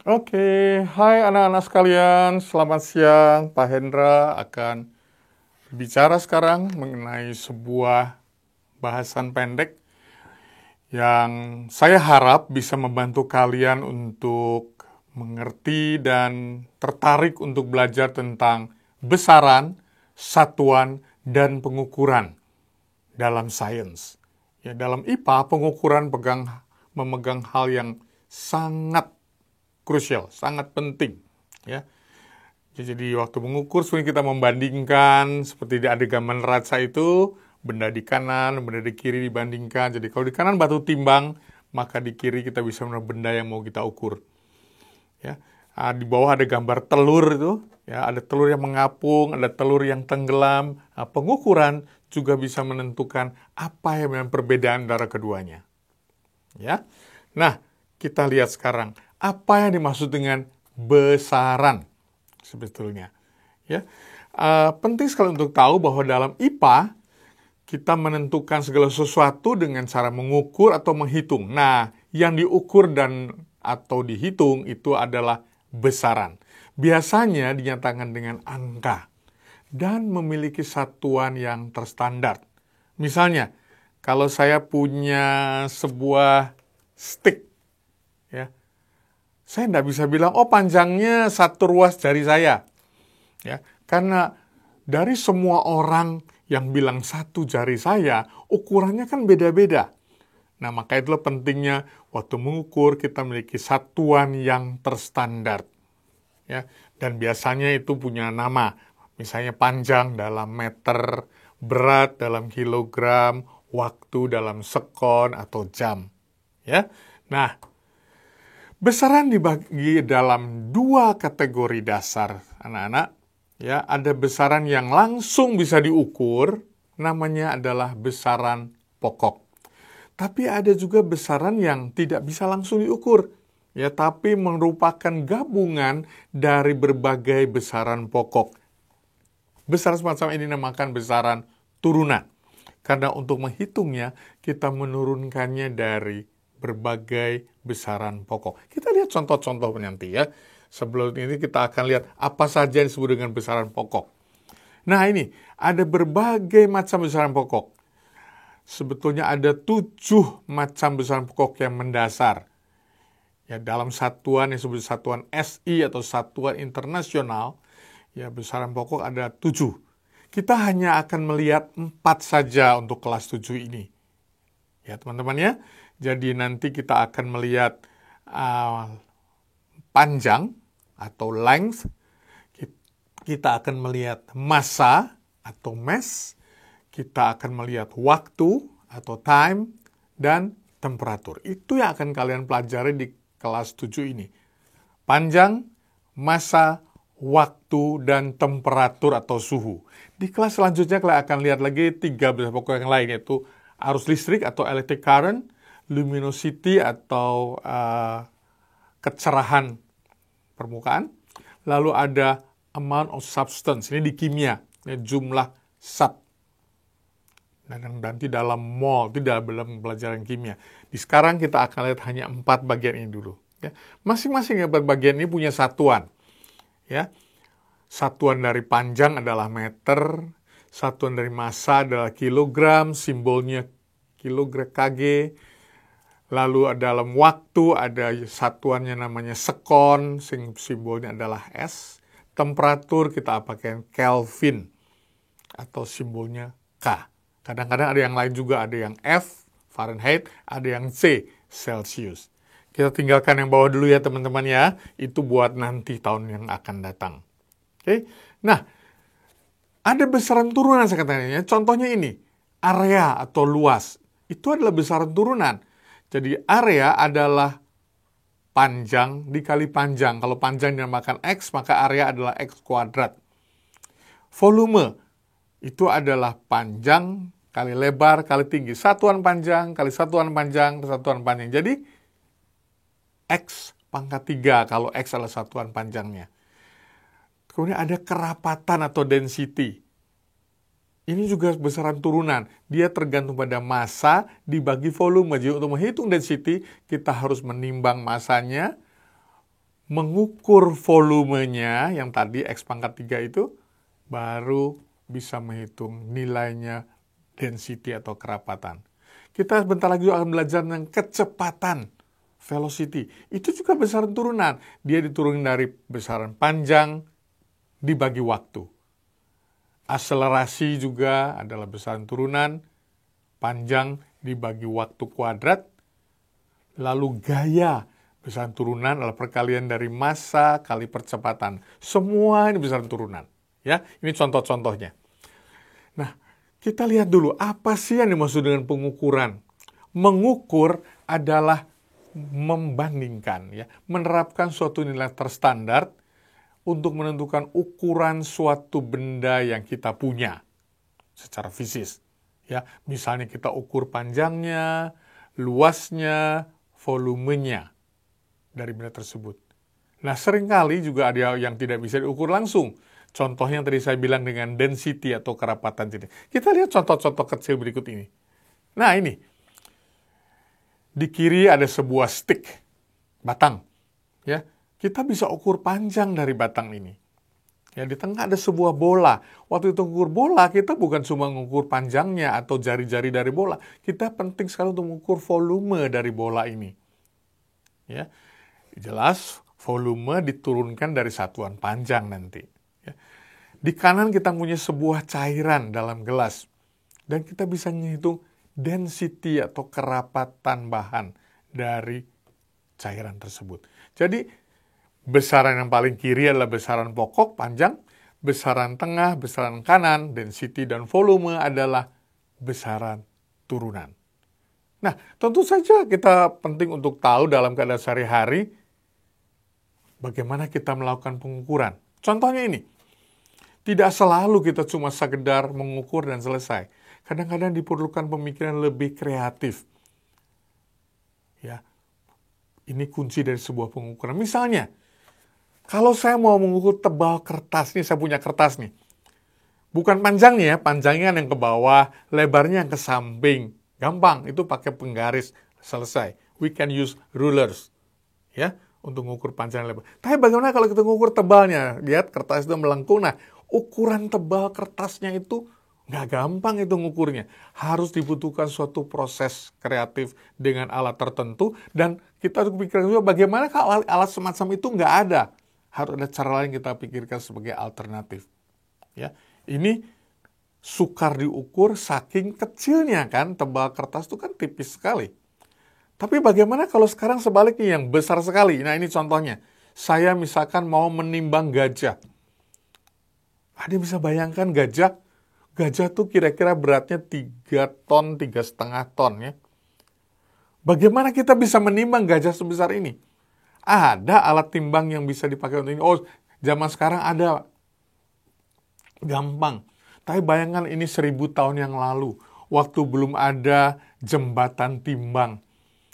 Oke, hai anak-anak sekalian, selamat siang. Pak Hendra akan bicara sekarang mengenai sebuah bahasan pendek yang saya harap bisa membantu kalian untuk mengerti dan tertarik untuk belajar tentang besaran, satuan, dan pengukuran dalam sains. Ya, dalam IPA, pengukuran memegang hal yang sangat krusial, sangat penting. Ya, jadi waktu mengukur sebenarnya kita membandingkan seperti di gambar raca itu, benda di kanan, benda di kiri dibandingkan. Jadi kalau di kanan batu timbang, maka di kiri kita bisa melihat benda yang mau kita ukur. Ya, di bawah ada gambar telur itu, ya ada telur yang mengapung, ada telur yang tenggelam. Pengukuran juga bisa menentukan apa yang perbedaan antara keduanya. Ya, nah kita lihat sekarang apa yang dimaksud dengan besaran. Sebetulnya, ya penting sekali untuk tahu bahwa dalam IPA kita menentukan segala sesuatu dengan cara mengukur atau menghitung. Nah, yang diukur dan atau dihitung itu adalah besaran. Biasanya dinyatakan dengan angka dan memiliki satuan yang terstandar. Misalnya, kalau saya punya sebuah stick, ya, saya tidak bisa bilang, oh panjangnya 1 ruas jari saya. Ya, karena dari semua orang yang bilang 1 jari saya, ukurannya kan beda-beda. Nah, maka itulah pentingnya waktu mengukur kita memiliki satuan yang terstandar. Ya, dan biasanya itu punya nama. Misalnya panjang dalam meter, berat dalam kilogram, waktu dalam sekon atau jam. Ya. Nah, besaran dibagi dalam 2 kategori dasar, anak-anak. Ya, ada besaran yang langsung bisa diukur, namanya adalah besaran pokok. Tapi ada juga besaran yang tidak bisa langsung diukur, ya, tapi merupakan gabungan dari berbagai besaran pokok. Besaran semacam ini dinamakan besaran turunan. Karena untuk menghitungnya, kita menurunkannya dari berbagai besaran pokok. Kita lihat contoh-contoh nanti ya. Sebelum ini kita akan lihat apa saja yang disebut dengan besaran pokok. Nah ini, ada berbagai macam besaran pokok. Sebetulnya ada 7 macam besaran pokok yang mendasar. Ya, dalam satuan yang disebut satuan SI atau satuan internasional, ya besaran pokok ada 7. Kita hanya akan melihat 4 saja untuk kelas 7 ini. Ya teman-teman ya. Jadi nanti kita akan melihat panjang atau length. Kita akan melihat massa atau mass. Kita akan melihat waktu atau time. Dan temperatur. Itu yang akan kalian pelajari di kelas 7 ini. Panjang, massa, waktu, dan temperatur atau suhu. Di kelas selanjutnya kalian akan lihat lagi 3 besaran pokok yang lain, yaitu arus listrik atau electric current, luminosity atau kecerahan permukaan, lalu ada amount of substance, ini di kimia, ini jumlah zat. Dan nanti dalam mol, tidak dalam pelajaran kimia. Di sekarang kita akan lihat hanya 4 bagian ini dulu. Ya. Masing-masing 4 bagian ini punya satuan. Ya. Satuan dari panjang adalah meter, satuan dari massa adalah kilogram, simbolnya kilogram kg. Lalu dalam waktu ada satuannya namanya sekon, simbolnya adalah S. Temperatur kita pakai Kelvin atau simbolnya K. Kadang-kadang ada yang lain juga, ada yang F, Fahrenheit, ada yang C, Celsius. Kita tinggalkan yang bawah dulu ya teman-teman ya. Itu buat nanti tahun yang akan datang. Oke. Nah, ada besaran turunan saya katakan. Contohnya ini, area atau luas. Itu adalah besaran turunan. Jadi area adalah panjang dikali panjang. Kalau panjang dinamakan X, maka area adalah X kuadrat. Volume itu adalah panjang kali lebar kali tinggi. Satuan panjang kali satuan panjang, satuan panjang. Jadi, X pangkat 3 kalau X adalah satuan panjangnya. Kemudian ada kerapatan atau density. Ini juga besaran turunan. Dia tergantung pada massa dibagi volume. Jadi untuk menghitung density, kita harus menimbang massanya, mengukur volumenya, yang tadi X pangkat 3 itu, baru bisa menghitung nilainya density atau kerapatan. Kita bentar lagi akan belajar tentang kecepatan, velocity. Itu juga besaran turunan. Dia diturunin dari besaran panjang dibagi waktu. Akselerasi juga adalah besaran turunan, panjang dibagi waktu kuadrat. Lalu gaya, besaran turunan adalah perkalian dari massa kali percepatan. Semua ini besaran turunan. Ya, ini contoh-contohnya. Nah, kita lihat dulu apa sih yang dimaksud dengan pengukuran. Mengukur adalah membandingkan, ya, menerapkan suatu nilai terstandar untuk menentukan ukuran suatu benda yang kita punya secara fisik. Ya, misalnya kita ukur panjangnya, luasnya, volumenya dari benda tersebut. Nah, seringkali juga ada yang tidak bisa diukur langsung. Contohnya yang tadi saya bilang dengan density atau kerapatan. Kita lihat contoh-contoh kecil berikut ini. Nah, ini. Di kiri ada sebuah stick, batang. Ya, kita bisa ukur panjang dari batang ini. Ya, di tengah ada sebuah bola. Waktu itu mengukur bola, kita bukan cuma mengukur panjangnya atau jari-jari dari bola. Kita penting sekali untuk mengukur volume dari bola ini. Ya, jelas volume diturunkan dari satuan panjang nanti. Ya. Di kanan kita punya sebuah cairan dalam gelas. Dan kita bisa menghitung density atau kerapatan bahan dari cairan tersebut. Jadi, besaran yang paling kiri adalah besaran pokok, panjang. Besaran tengah, besaran kanan, density dan volume adalah besaran turunan. Nah, tentu saja kita penting untuk tahu dalam keadaan sehari-hari bagaimana kita melakukan pengukuran. Contohnya ini, tidak selalu kita cuma sekedar mengukur dan selesai. Kadang-kadang diperlukan pemikiran lebih kreatif. Ya, ini kunci dari sebuah pengukuran. Misalnya, kalau saya mau mengukur tebal kertas, nih saya punya kertas nih. Bukan panjangnya, panjangnya yang ke bawah, lebarnya yang ke samping. Gampang, itu pakai penggaris, selesai. We can use rulers, ya, untuk mengukur panjang lebar. Tapi bagaimana kalau kita mengukur tebalnya? Lihat kertas itu melengkung. Nah, ukuran tebal kertasnya itu nggak gampang itu ngukurnya. Harus dibutuhkan suatu proses kreatif dengan alat tertentu. Dan kita harus pikirkan juga bagaimana kalau alat semacam itu nggak ada. Harus ada cara lain kita pikirkan sebagai alternatif. Ya, ini sukar diukur saking kecilnya kan, tebal kertas itu kan tipis sekali. Tapi bagaimana kalau sekarang sebaliknya yang besar sekali? Nah, ini contohnya. Saya misalkan mau menimbang gajah. Ada bisa bayangkan gajah? Gajah tuh kira-kira beratnya 3 ton, 3,5 ton ya. Bagaimana kita bisa menimbang gajah sebesar ini? Ada alat timbang yang bisa dipakai untuk ini. Oh, zaman sekarang ada. Gampang. Tapi bayangkan ini 1000 tahun yang lalu. Waktu belum ada jembatan timbang.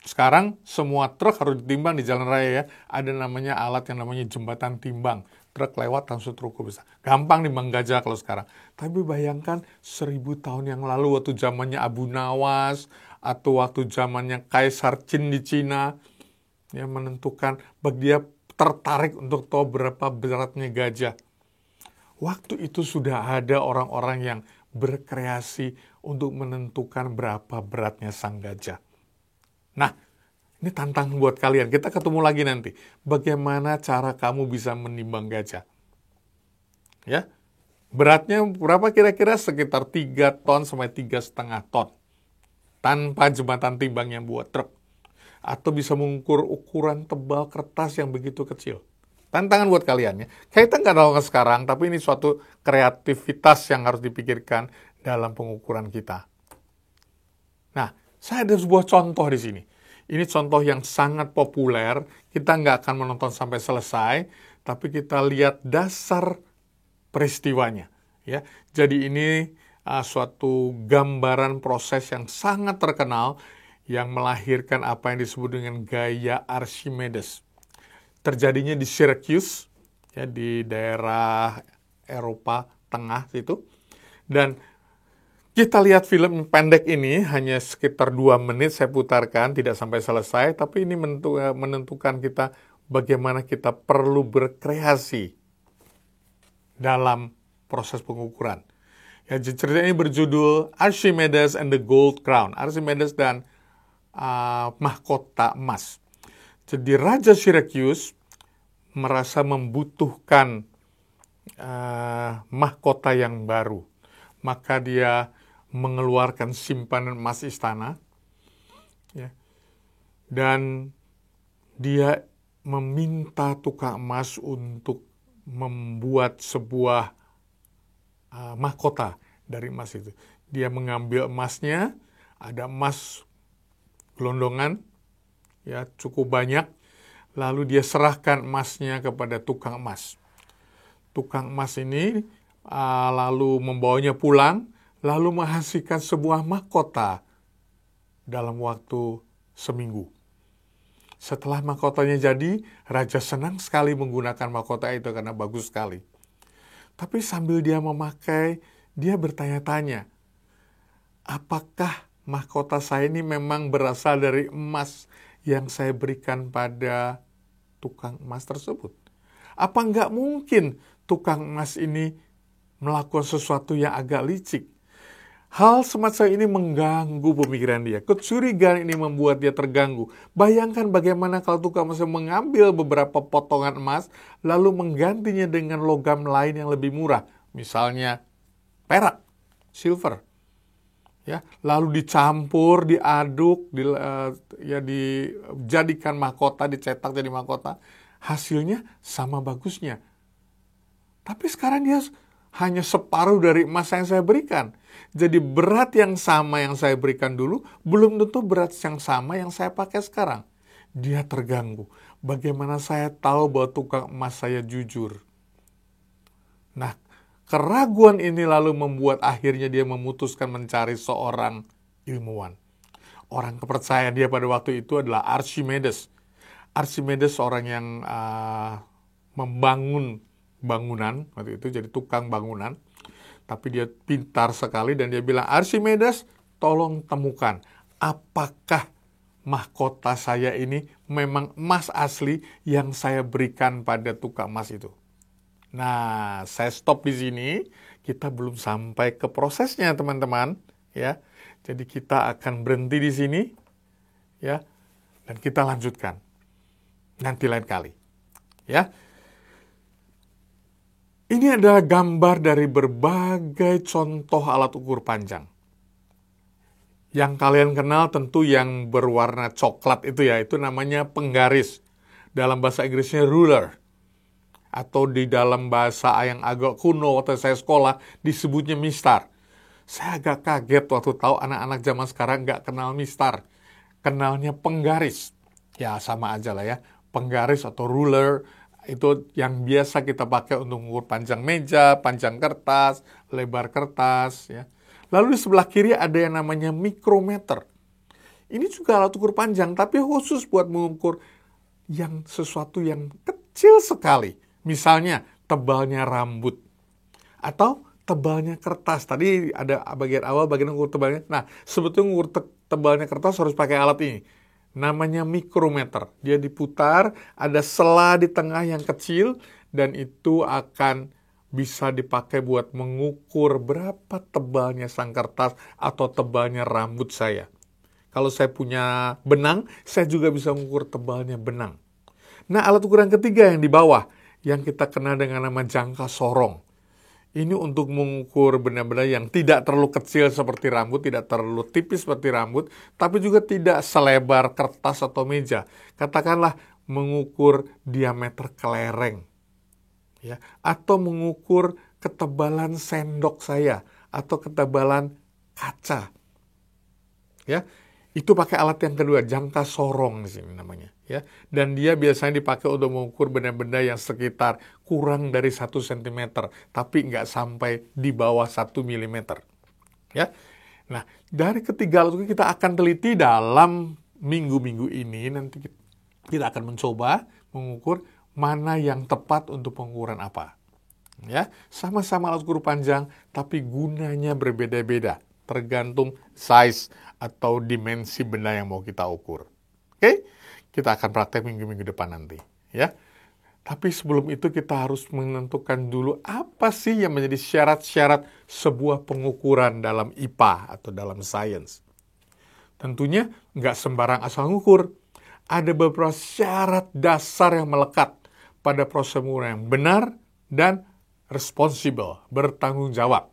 Sekarang semua truk harus ditimbang di jalan raya ya. Ada namanya alat yang namanya jembatan timbang. Truk lewat langsung terukur bisa. Gampang nimbang gajah kalau sekarang. Tapi bayangkan 1000 tahun yang lalu waktu zamannya Abu Nawas. Atau waktu zamannya Kaisar Qin di Cina. Yang menentukan bagi dia tertarik untuk tahu berapa beratnya gajah. Waktu itu sudah ada orang-orang yang berkreasi untuk menentukan berapa beratnya sang gajah. Nah, ini tantangan buat kalian. Kita ketemu lagi nanti. Bagaimana cara kamu bisa menimbang gajah? Ya, beratnya berapa kira-kira? Sekitar 3 ton sampai 3,5 ton. Tanpa jembatan timbang yang buat truk. Atau bisa mengukur ukuran tebal kertas yang begitu kecil. Tantangan buat kalian ya. Kita nggak tahu sekarang, tapi ini suatu kreativitas yang harus dipikirkan dalam pengukuran kita. Nah, saya ada sebuah contoh di sini. Ini contoh yang sangat populer. Kita nggak akan menonton sampai selesai, tapi kita lihat dasar peristiwanya. Ya, jadi ini suatu gambaran proses yang sangat terkenal yang melahirkan apa yang disebut dengan gaya Archimedes. Terjadinya di Syracuse, ya, di daerah Eropa Tengah situ. Dan kita lihat film pendek ini, hanya sekitar 2 menit saya putarkan, tidak sampai selesai, tapi ini menentukan kita bagaimana kita perlu berkreasi dalam proses pengukuran. Ya, cerita ini berjudul Archimedes and the Gold Crown. Archimedes dan mahkota emas. Jadi Raja Syracuse merasa membutuhkan mahkota yang baru. Maka dia mengeluarkan simpanan emas istana. Ya, dan dia meminta tukang emas untuk membuat sebuah mahkota dari emas itu. Dia mengambil emasnya, ada emas gelondongan, ya cukup banyak, lalu dia serahkan emasnya kepada tukang emas. Tukang emas ini lalu membawanya pulang, lalu menghasilkan sebuah mahkota dalam waktu seminggu. Setelah mahkotanya jadi, raja senang sekali menggunakan mahkota itu karena bagus sekali. Tapi sambil dia memakai, dia bertanya-tanya, apakah mahkota saya ini memang berasal dari emas yang saya berikan pada tukang emas tersebut? Apa nggak mungkin tukang emas ini melakukan sesuatu yang agak licik? Hal semacam ini mengganggu pemikiran dia. Kecurigaan ini membuat dia terganggu. Bayangkan bagaimana kalau tukang emas mengambil beberapa potongan emas, lalu menggantinya dengan logam lain yang lebih murah. Misalnya perak, silver. Ya, lalu dicampur, diaduk, dijadikan mahkota, dicetak jadi mahkota. Hasilnya sama bagusnya. Tapi sekarang dia hanya separuh dari emas yang saya berikan. Jadi berat yang sama yang saya berikan dulu, belum tentu berat yang sama yang saya pakai sekarang. Dia terganggu. Bagaimana saya tahu bahwa tukang emas saya jujur? Nah, keraguan ini lalu membuat akhirnya dia memutuskan mencari seorang ilmuwan. Orang kepercayaan dia pada waktu itu adalah Archimedes. Archimedes seorang yang membangun bangunan, waktu itu jadi tukang bangunan. Tapi dia pintar sekali dan dia bilang, Archimedes, tolong temukan apakah mahkota saya ini memang emas asli yang saya berikan pada tukang emas itu. Nah, saya stop di sini. Kita belum sampai ke prosesnya, teman-teman. Ya, jadi kita akan berhenti di sini, ya, dan kita lanjutkan nanti lain kali. Ya. Ini adalah gambar dari berbagai contoh alat ukur panjang. Yang kalian kenal tentu yang berwarna coklat itu ya, itu namanya penggaris. Dalam bahasa Inggrisnya ruler. Atau di dalam bahasa yang agak kuno waktu saya sekolah disebutnya mistar. Saya agak kaget waktu tahu anak-anak zaman sekarang nggak kenal mistar. Kenalnya penggaris. Ya sama aja lah ya, penggaris atau ruler. Itu yang biasa kita pakai untuk mengukur panjang meja, panjang kertas, lebar kertas. Ya. Lalu di sebelah kiri ada yang namanya mikrometer. Ini juga alat ukur panjang, tapi khusus buat mengukur yang sesuatu yang kecil sekali. Misalnya tebalnya rambut atau tebalnya kertas. Tadi ada bagian awal, bagian ukur tebalnya. Nah, sebetulnya mengukur tebalnya kertas harus pakai alat ini. Namanya mikrometer. Dia diputar, ada sela di tengah yang kecil, dan itu akan bisa dipakai buat mengukur berapa tebalnya sang kertas atau tebalnya rambut saya. Kalau saya punya benang, saya juga bisa mengukur tebalnya benang. Nah, alat ukuran ketiga yang di bawah, yang kita kenal dengan nama jangka sorong. Ini untuk mengukur benda-benda yang tidak terlalu kecil seperti rambut, tidak terlalu tipis seperti rambut, tapi juga tidak selebar kertas atau meja. Katakanlah mengukur diameter kelereng, ya, atau mengukur ketebalan sendok saya, atau ketebalan kaca. Ya, itu pakai alat yang kedua, jangka sorong di sini namanya. Ya, dan dia biasanya dipakai untuk mengukur benda-benda yang sekitar kurang dari 1 cm, tapi nggak sampai di bawah 1 mm. Ya, nah dari ketiga alat itu kita akan teliti dalam minggu-minggu ini. Nanti kita akan mencoba mengukur mana yang tepat untuk pengukuran apa. Ya, sama-sama alat ukur panjang, tapi gunanya berbeda-beda, tergantung size atau dimensi benda yang mau kita ukur. Oke? Kita akan praktek minggu-minggu depan nanti. ya. Tapi sebelum itu kita harus menentukan dulu apa sih yang menjadi syarat-syarat sebuah pengukuran dalam IPA atau dalam sains. Tentunya nggak sembarang asal ngukur. Ada beberapa syarat dasar yang melekat pada proses pengukuran yang benar dan responsible, bertanggung jawab.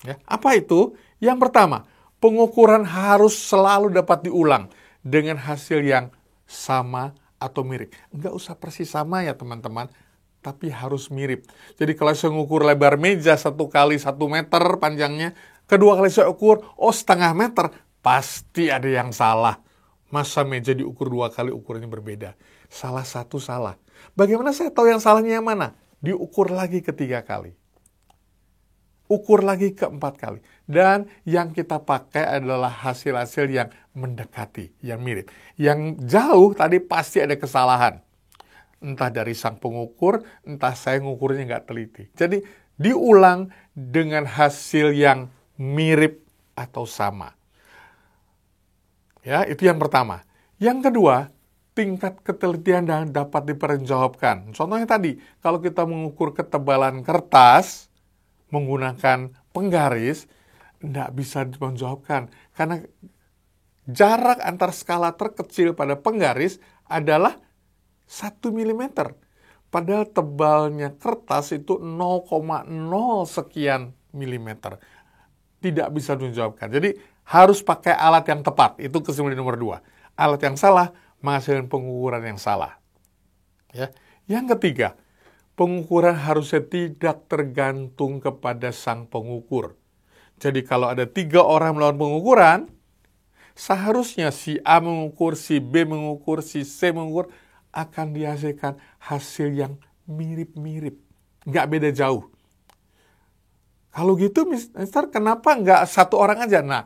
Ya, apa itu? Yang pertama, pengukuran harus selalu dapat diulang dengan hasil yang sama atau mirip. Nggak usah persis sama ya teman-teman, tapi harus mirip. Jadi kalau saya ukur lebar meja 1 kali 1 meter panjangnya, kedua kali saya ukur, setengah meter, pasti ada yang salah. Masa meja diukur 2 kali ukurannya berbeda? Salah satu salah. Bagaimana saya tahu yang salahnya yang mana? Diukur lagi ke-3 kali. Ukur lagi ke-4 kali. Dan yang kita pakai adalah hasil-hasil yang mendekati, yang mirip. Yang jauh tadi pasti ada kesalahan. Entah dari sang pengukur, entah saya ngukurnya nggak teliti. Jadi diulang dengan hasil yang mirip atau sama. Ya, itu yang pertama. Yang kedua, tingkat ketelitian yang dapat dipertanggungjawabkan. Contohnya tadi, kalau kita mengukur ketebalan kertas menggunakan penggaris, tidak bisa dipertanggungjawabkan. Karena jarak antar skala terkecil pada penggaris adalah 1 mm. Padahal tebalnya kertas itu 0,0 sekian milimeter. Tidak bisa dipertanggungjawabkan. Jadi harus pakai alat yang tepat. Itu kesimpulan nomor 2. Alat yang salah menghasilkan pengukuran yang salah. Ya. Yang ketiga, pengukuran harusnya tidak tergantung kepada sang pengukur. Jadi kalau ada 3 orang melakukan pengukuran, seharusnya si A mengukur, si B mengukur, si C mengukur, akan dihasilkan hasil yang mirip-mirip. Nggak beda jauh. Kalau gitu, Mister, kenapa nggak 1 orang aja? Nah,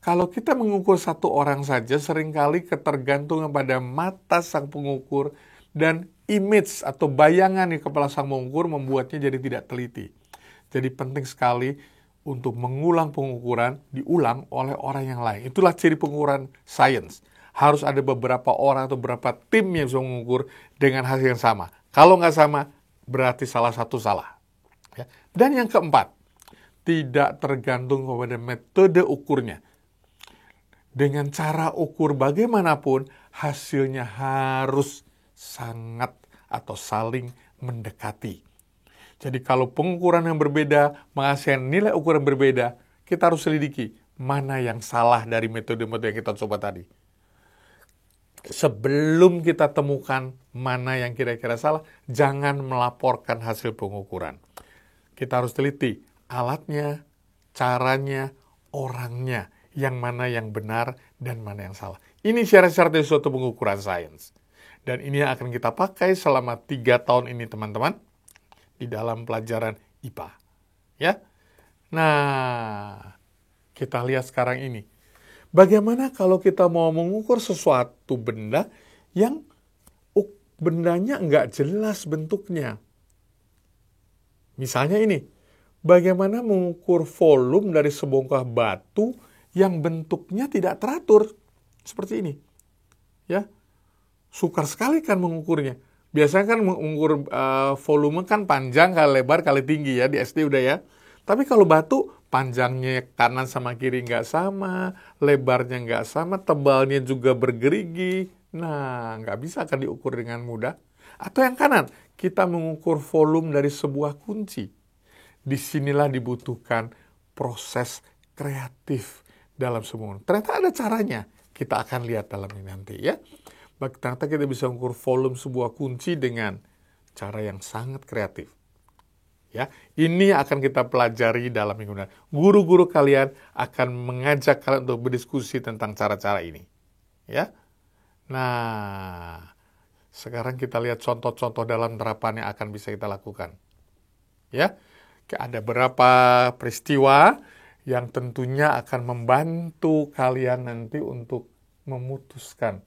kalau kita mengukur 1 orang saja, seringkali ketergantungan pada mata sang pengukur dan image atau bayangan di kepala sang pengukur membuatnya jadi tidak teliti. Jadi penting sekali untuk mengulang pengukuran, diulang oleh orang yang lain. Itulah ciri pengukuran sains. Harus ada beberapa orang atau beberapa tim yang bisa mengukur dengan hasil yang sama. Kalau nggak sama, berarti salah satu salah. Ya. Dan yang keempat, tidak tergantung kepada metode ukurnya. Dengan cara ukur bagaimanapun, hasilnya harus sangat atau saling mendekati. Jadi kalau pengukuran yang berbeda menghasilkan nilai ukuran berbeda, kita harus selidiki mana yang salah dari metode-metode yang kita coba tadi. Sebelum kita temukan mana yang kira-kira salah, jangan melaporkan hasil pengukuran. Kita harus teliti alatnya, caranya, orangnya, yang mana yang benar dan mana yang salah. Ini syarat-syarat dari suatu pengukuran sains. Dan ini yang akan kita pakai selama 3 tahun ini, teman-teman, di dalam pelajaran IPA. Ya. Nah, kita lihat sekarang ini. Bagaimana kalau kita mau mengukur sesuatu benda yang bendanya nggak jelas bentuknya? Misalnya ini, bagaimana mengukur volume dari sebongkah batu yang bentuknya tidak teratur? Seperti ini. Ya, sukar sekali kan mengukurnya. Biasanya kan mengukur volume kan panjang kali lebar kali tinggi ya, di SD udah ya. Tapi kalau batu, panjangnya kanan sama kiri nggak sama, lebarnya nggak sama, tebalnya juga bergerigi. Nah, nggak bisa kan diukur dengan mudah. Atau yang kanan, kita mengukur volume dari sebuah kunci. Disinilah dibutuhkan proses kreatif dalam semua. Ternyata ada caranya. Kita akan lihat dalam ini nanti ya. Ternyata kita bisa mengukur volume sebuah kunci dengan cara yang sangat kreatif. Ya, ini akan kita pelajari dalam minggu depan. Guru-guru kalian akan mengajak kalian untuk berdiskusi tentang cara-cara ini. Ya. Nah, sekarang kita lihat contoh-contoh dalam terapan yang akan bisa kita lakukan. Ya. Ada beberapa peristiwa yang tentunya akan membantu kalian nanti untuk memutuskan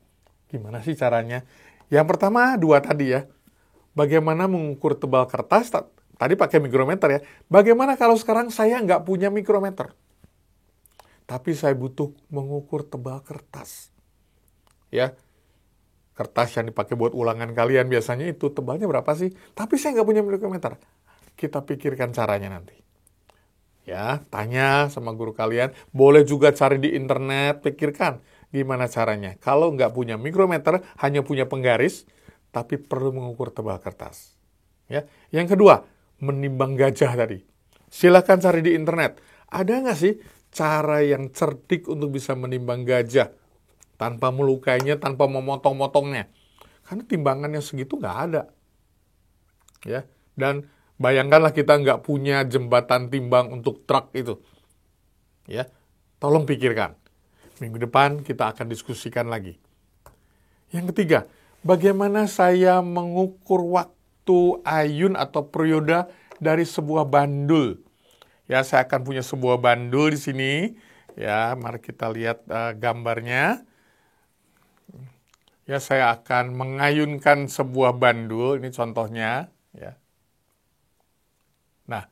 gimana sih caranya. Yang pertama 2 tadi ya. Bagaimana mengukur tebal kertas? Tadi pakai mikrometer ya. Bagaimana kalau sekarang saya nggak punya mikrometer? Tapi saya butuh mengukur tebal kertas. Ya. kertas yang dipakai buat ulangan kalian biasanya itu tebalnya berapa sih? Tapi saya nggak punya mikrometer. Kita pikirkan caranya nanti. Ya, tanya sama guru kalian. Boleh juga cari di internet, pikirkan gimana caranya. Kalau nggak punya mikrometer, hanya punya penggaris, tapi perlu mengukur tebal kertas. Ya, yang kedua, menimbang gajah tadi. Silakan cari di internet. Ada nggak sih cara yang cerdik untuk bisa menimbang gajah tanpa melukainya, tanpa memotong-motongnya? Karena timbangannya segitu nggak ada. Ya, dan bayangkanlah kita nggak punya jembatan timbang untuk truk itu. Ya, tolong pikirkan. Minggu depan kita akan diskusikan lagi. Yang ketiga, bagaimana saya mengukur waktu ayun atau periode dari sebuah bandul. Ya, saya akan punya sebuah bandul di sini. Ya, mari kita lihat gambarnya. Ya, saya akan mengayunkan sebuah bandul. Ini contohnya. Ya. Nah,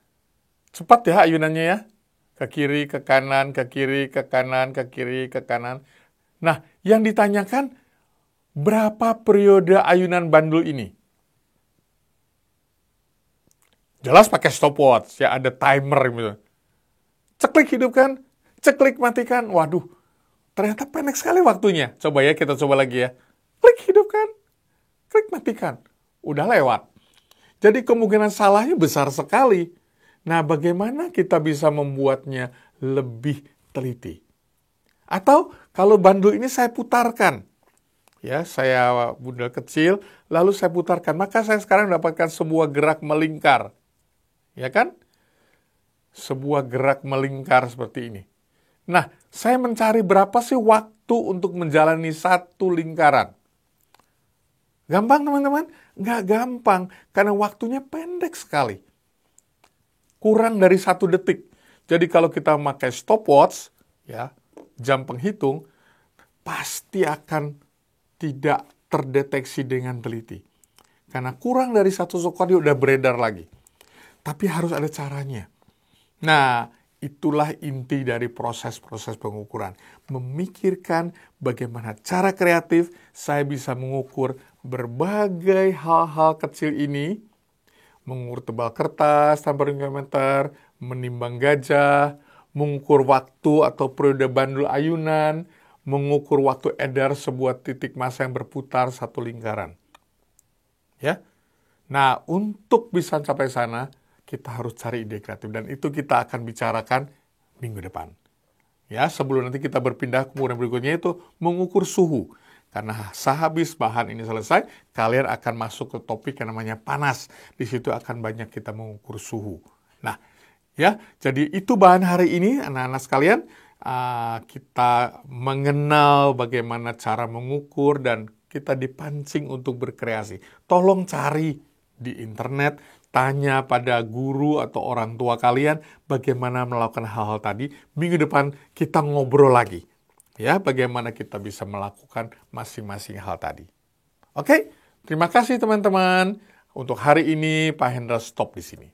cepat ya ayunannya ya. Ke kiri, ke kanan, ke kiri, ke kanan, ke kiri, ke kanan. Nah, yang ditanyakan, berapa periode ayunan bandul ini? Jelas pakai stopwatch, ya ada timer gitu. Ceklik hidupkan, ceklik matikan. Waduh, ternyata pendek sekali waktunya. Coba ya, kita coba lagi ya. Klik hidupkan, klik matikan. Udah lewat. Jadi kemungkinan salahnya besar sekali. Nah, bagaimana kita bisa membuatnya lebih teliti? Atau kalau bandul ini saya putarkan. Ya, saya bundel kecil, lalu saya putarkan. Maka saya sekarang mendapatkan sebuah gerak melingkar. Ya kan? Sebuah gerak melingkar seperti ini. Nah, saya mencari berapa sih waktu untuk menjalani satu lingkaran. Gampang teman-teman? Nggak gampang, karena waktunya pendek sekali. Kurang dari 1 detik. Jadi kalau kita memakai stopwatch, ya, jam penghitung, pasti akan tidak terdeteksi dengan teliti. Karena kurang dari 1 sekon dia udah beredar lagi. Tapi harus ada caranya. Nah, itulah inti dari proses-proses pengukuran. Memikirkan bagaimana cara kreatif saya bisa mengukur berbagai hal-hal kecil ini, mengukur tebal kertas tanpa mikrometer, menimbang gajah, mengukur waktu atau periode bandul ayunan, mengukur waktu edar sebuah titik massa yang berputar satu lingkaran. Ya. Nah, untuk bisa sampai sana, kita harus cari ide kreatif dan itu kita akan bicarakan minggu depan. Ya, sebelum nanti kita berpindah ke kemudian berikutnya itu mengukur suhu. Karena sehabis bahan ini selesai, kalian akan masuk ke topik yang namanya panas. Di situ akan banyak kita mengukur suhu. Nah, ya, jadi itu bahan hari ini, anak-anak sekalian. Kita mengenal bagaimana cara mengukur dan kita dipancing untuk berkreasi. Tolong cari di internet, tanya pada guru atau orang tua kalian bagaimana melakukan hal-hal tadi. Minggu depan kita ngobrol lagi. Ya, bagaimana kita bisa melakukan masing-masing hal tadi. Oke, terima kasih teman-teman. Untuk hari ini Pak Hendra stop di sini.